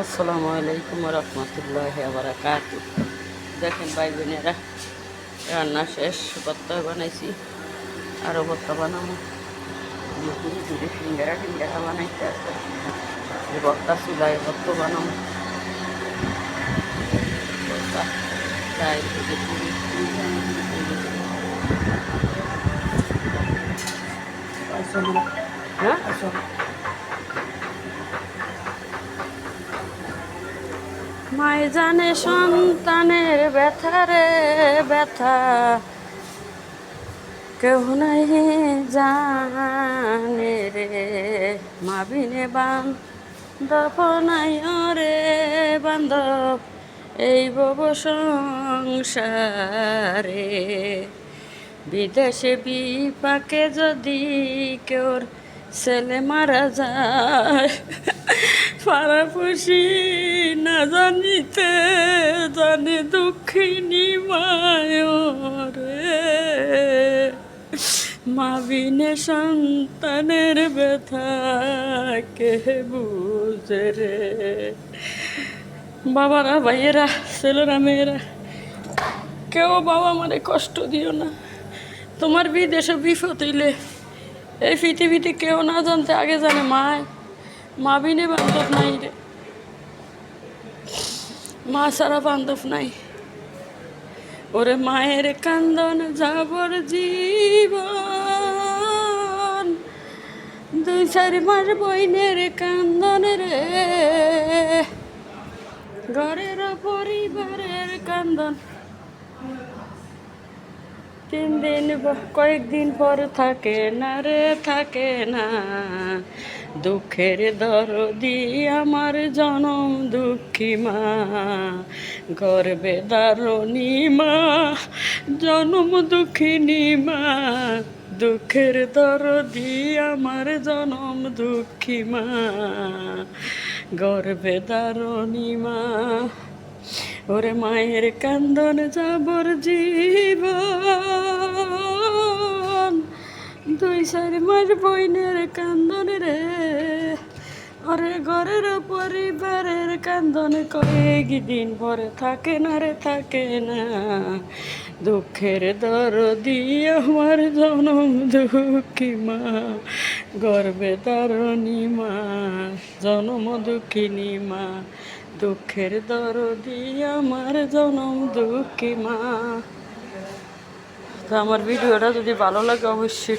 আসসালামু আলাইকুম রহমতুল্লাহ বারাকাতু। দেখেন ভাই বোনেরা, রান্না শেষ, ভর্তা বানাইছি, আরও ভর্তা বানাবো। ধীরে ধীরে সিঙ্গারা টিঙ্গারা বানাইতে আছে, ভর্তা চুলায় ভর্তা বানাবো। ভর্তা চাই থেকে পুরি হ্যাঁ। মায় জানে সন্তানের ব্যথা রে ব্যথা, কেউ নাই জানে রে। মা বিনে বান্ধব নাই রে বান্ধব, এই বব সংসারে। বিদেশে বিপাকে যদি কেউ ছেলে মারা যায়, পাড়াপড়শি না জানিতে জানে দুঃখিনী মায়রে। মা বিনে সন্তানের ব্যথা কে বুঝে রে। বাবারা, ভাইয়েরা, ছেলেরা, মেয়েরা, কেউ বাবা মারে কষ্ট দিও না। তোমার বিদেশে বিপদ হইলে এই পৃথিবীতে কেউ না জানতে আগে জানে মা বিনে বান্ধব নাই রে। মা ছাড়া বান্ধব নাই। ওরে মায়ের কান্দন যাবর জীবন, 2-4 মাস বইনের কান্দন রে। ঘরের পরিবারের কান্দন 3 দিন কয়েকদিন পর থাকে না রে, থাকে না। দুঃখের দরদি আমার জনম দুঃখী মা, গর্বে দারুণী মা, জনম দুঃখিনী মা। দুঃখের দরদি আমার জনম দুঃখী মা, গর্বে দারুণী মা। ওরে মায়ের কান্দন যাবর জীবন, 2-4 মাস বইনের কান্দন রে। ওরে ঘরের পরিবারের কান্দন কয়েকদিন পরে থাকে না রে, থাকে না। দুঃখের দরদি আমার জনম দুঃখী মা, গর্বে দারুণী মা, জনম দুঃখিনী মা। দুঃখের দরদি আমার জনম দুঃখী মা। তো আমার ভিডিওটা যদি ভালো লাগে অবশ্যই